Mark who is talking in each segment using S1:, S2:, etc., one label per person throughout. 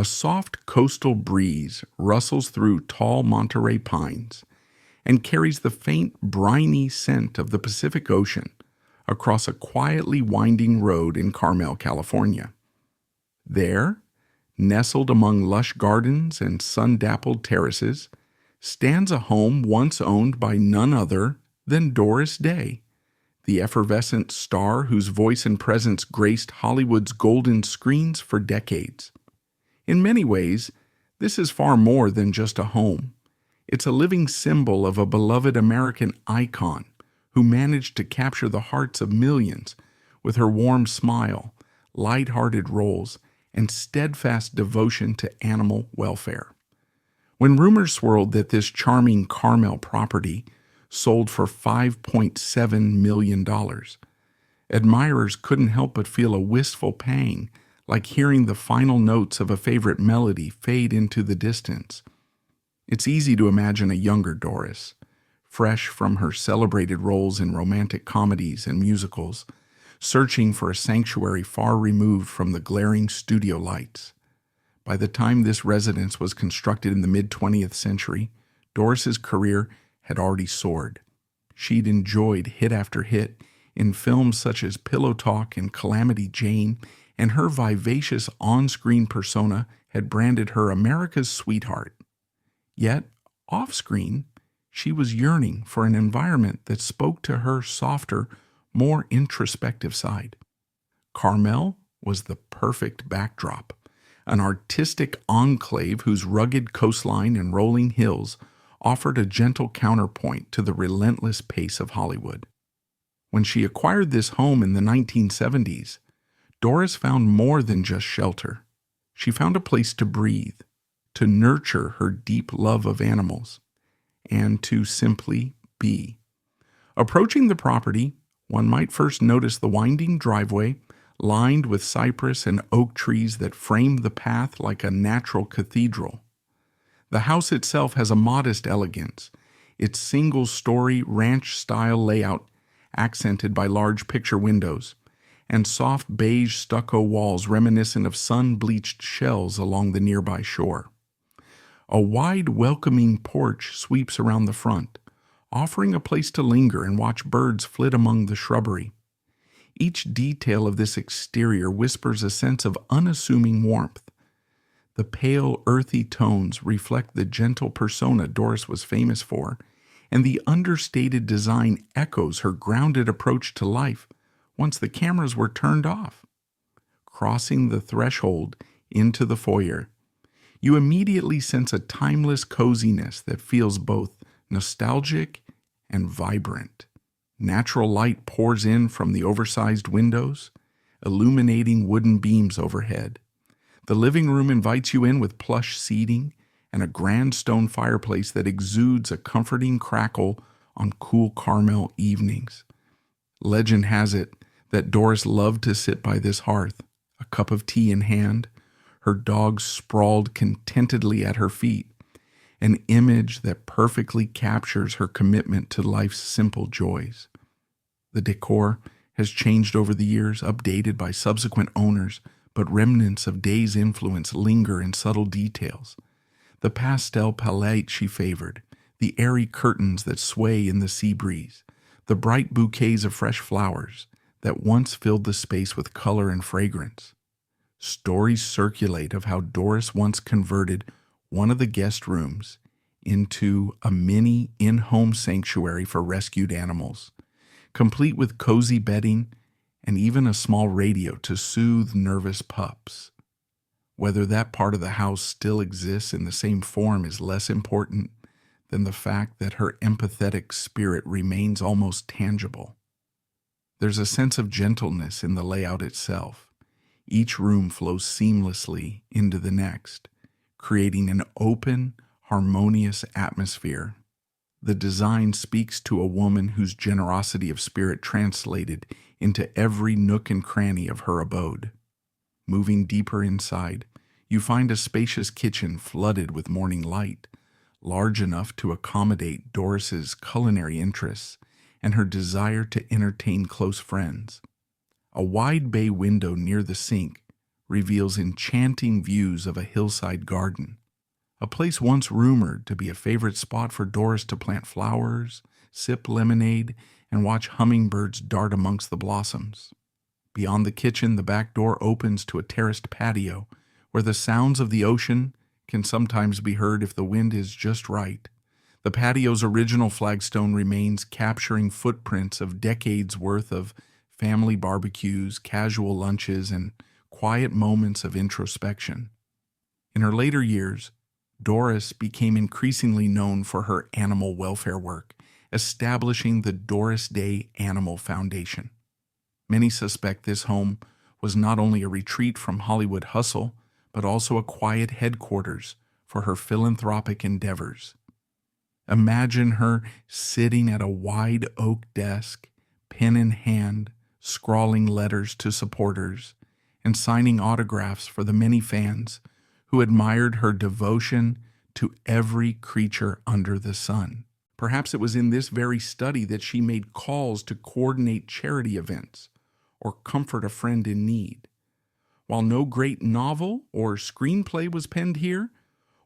S1: A soft coastal breeze rustles through tall Monterey pines and carries the faint, briny scent of the Pacific Ocean across a quietly winding road in Carmel, California. There, nestled among lush gardens and sun-dappled terraces, stands a home once owned by none other than Doris Day, the effervescent star whose voice and presence graced Hollywood's golden screens for decades. In many ways, this is far more than just a home. It's a living symbol of a beloved American icon who managed to capture the hearts of millions with her warm smile, light-hearted roles, and steadfast devotion to animal welfare. When rumors swirled that this charming Carmel property sold for $5.7 million, admirers couldn't help but feel a wistful pang, like hearing the final notes of a favorite melody fade into the distance. It's easy to imagine a younger Doris, fresh from her celebrated roles in romantic comedies and musicals, searching for a sanctuary far removed from the glaring studio lights. By the time this residence was constructed in the mid-20th century, Doris's career had already soared. She'd enjoyed hit after hit in films such as Pillow Talk and Calamity Jane, and her vivacious on-screen persona had branded her America's sweetheart. Yet, off-screen, she was yearning for an environment that spoke to her softer, more introspective side. Carmel was the perfect backdrop, an artistic enclave whose rugged coastline and rolling hills offered a gentle counterpoint to the relentless pace of Hollywood. When she acquired this home in the 1970s, Doris found more than just shelter. She found a place to breathe, to nurture her deep love of animals, and to simply be. Approaching the property, one might first notice the winding driveway lined with cypress and oak trees that frame the path like a natural cathedral. The house itself has a modest elegance, its single-story ranch-style layout accented by large picture windows, and soft beige stucco walls reminiscent of sun-bleached shells along the nearby shore. A wide, welcoming porch sweeps around the front, offering a place to linger and watch birds flit among the shrubbery. Each detail of this exterior whispers a sense of unassuming warmth. The pale, earthy tones reflect the gentle persona Doris was famous for, and the understated design echoes her grounded approach to life once the cameras were turned off. Crossing the threshold into the foyer, you immediately sense a timeless coziness that feels both nostalgic and vibrant. Natural light pours in from the oversized windows, illuminating wooden beams overhead. The living room invites you in with plush seating and a grand stone fireplace that exudes a comforting crackle on cool Carmel evenings. Legend has it that Doris loved to sit by this hearth, a cup of tea in hand, her dogs sprawled contentedly at her feet, an image that perfectly captures her commitment to life's simple joys. The decor has changed over the years, updated by subsequent owners, but remnants of Day's influence linger in subtle details. The pastel palette she favored, the airy curtains that sway in the sea breeze, the bright bouquets of fresh flowers that once filled the space with color and fragrance. Stories circulate of how Doris once converted one of the guest rooms into a mini in-home sanctuary for rescued animals, complete with cozy bedding and even a small radio to soothe nervous pups. Whether that part of the house still exists in the same form is less important than the fact that her empathetic spirit remains almost tangible. There's a sense of gentleness in the layout itself. Each room flows seamlessly into the next, creating an open, harmonious atmosphere. The design speaks to a woman whose generosity of spirit translated into every nook and cranny of her abode. Moving deeper inside, you find a spacious kitchen flooded with morning light, large enough to accommodate Doris's culinary interests and her desire to entertain close friends. A wide bay window near the sink reveals enchanting views of a hillside garden, a place once rumored to be a favorite spot for Doris to plant flowers, sip lemonade, and watch hummingbirds dart amongst the blossoms. Beyond the kitchen, the back door opens to a terraced patio where the sounds of the ocean can sometimes be heard if the wind is just right. The patio's original flagstone remains, capturing footprints of decades worth of family barbecues, casual lunches, and quiet moments of introspection. In her later years, Doris became increasingly known for her animal welfare work, establishing the Doris Day Animal Foundation. Many suspect this home was not only a retreat from Hollywood hustle, but also a quiet headquarters for her philanthropic endeavors. Imagine her sitting at a wide oak desk, pen in hand, scrawling letters to supporters, and signing autographs for the many fans who admired her devotion to every creature under the sun. Perhaps it was in this very study that she made calls to coordinate charity events or comfort a friend in need. While no great novel or screenplay was penned here,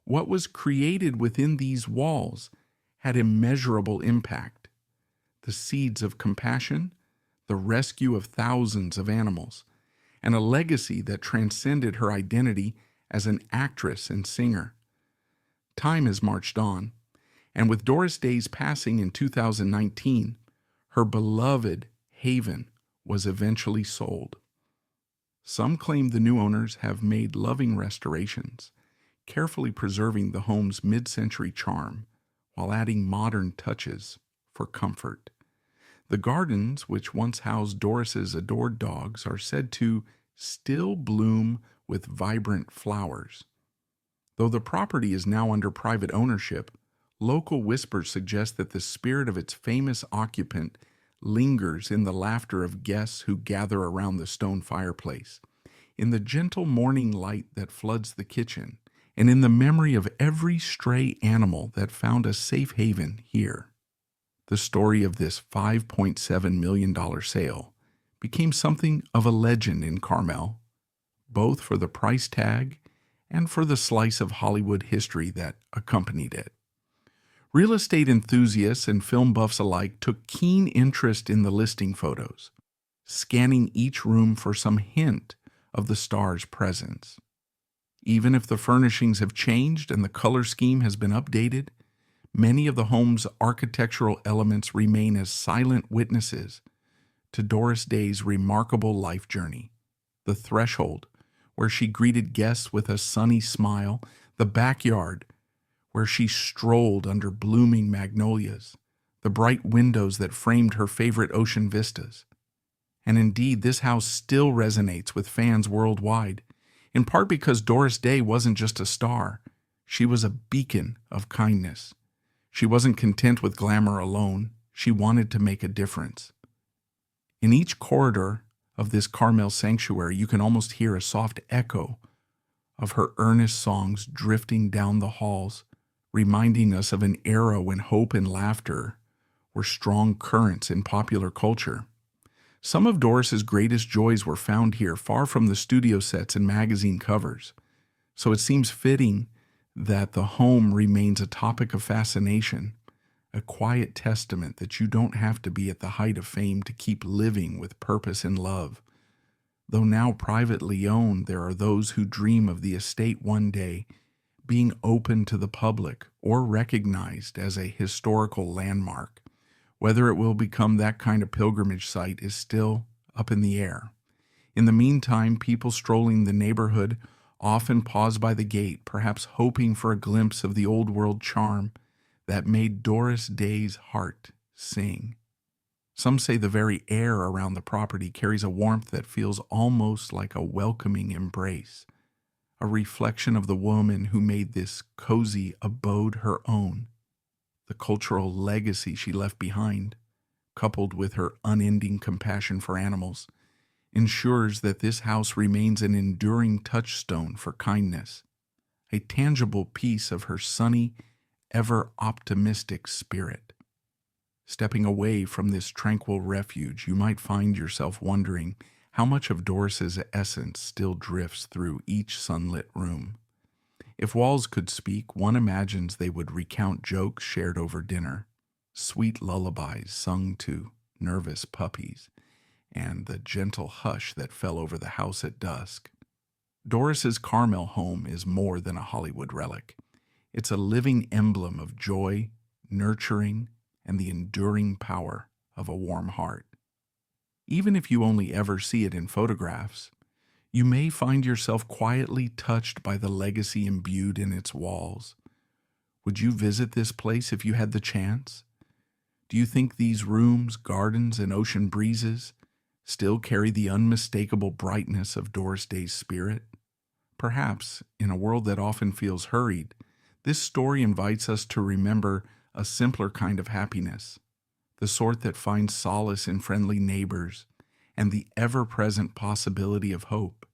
S1: what was created within these walls had immeasurable impact. The seeds of compassion, the rescue of thousands of animals, and a legacy that transcended her identity as an actress and singer. Time has marched on, and with Doris Day's passing in 2019, her beloved haven was eventually sold. Some claim the new owners have made loving restorations, carefully preserving the home's mid-century charm while adding modern touches for comfort. The gardens, which once housed Doris's adored dogs, are said to still bloom with vibrant flowers. Though the property is now under private ownership, local whispers suggest that the spirit of its famous occupant lingers in the laughter of guests who gather around the stone fireplace, in the gentle morning light that floods the kitchen, and in the memory of every stray animal that found a safe haven here. The story of this $5.7 million sale became something of a legend in Carmel, both for the price tag and for the slice of Hollywood history that accompanied it. Real estate enthusiasts and film buffs alike took keen interest in the listing photos, scanning each room for some hint of the star's presence. Even if the furnishings have changed and the color scheme has been updated, many of the home's architectural elements remain as silent witnesses to Doris Day's remarkable life journey. The threshold, where she greeted guests with a sunny smile, the backyard, where she strolled under blooming magnolias, the bright windows that framed her favorite ocean vistas. And indeed, this house still resonates with fans worldwide, in part because Doris Day wasn't just a star. She was a beacon of kindness. She wasn't content with glamour alone. She wanted to make a difference. In each corridor of this Carmel sanctuary, you can almost hear a soft echo of her earnest songs drifting down the halls, reminding us of an era when hope and laughter were strong currents in popular culture. Some of Doris's greatest joys were found here, far from the studio sets and magazine covers. So it seems fitting that the home remains a topic of fascination, a quiet testament that you don't have to be at the height of fame to keep living with purpose and love. Though now privately owned, there are those who dream of the estate one day being open to the public or recognized as a historical landmark. Whether it will become that kind of pilgrimage site is still up in the air. In the meantime, people strolling the neighborhood often pause by the gate, perhaps hoping for a glimpse of the old world charm that made Doris Day's heart sing. Some say the very air around the property carries a warmth that feels almost like a welcoming embrace, a reflection of the woman who made this cozy abode her own. The cultural legacy she left behind, coupled with her unending compassion for animals, ensures that this house remains an enduring touchstone for kindness, a tangible piece of her sunny, ever-optimistic spirit. Stepping away from this tranquil refuge, you might find yourself wondering how much of Doris's essence still drifts through each sunlit room. If walls could speak, one imagines they would recount jokes shared over dinner, sweet lullabies sung to nervous puppies, and the gentle hush that fell over the house at dusk. Doris's Carmel home is more than a Hollywood relic. It's a living emblem of joy, nurturing, and the enduring power of a warm heart. Even if you only ever see it in photographs, you may find yourself quietly touched by the legacy imbued in its walls. Would you visit this place if you had the chance? Do you think these rooms, gardens, and ocean breezes still carry the unmistakable brightness of Doris Day's spirit? Perhaps, in a world that often feels hurried, this story invites us to remember a simpler kind of happiness, the sort that finds solace in friendly neighbors and the ever-present possibility of hope.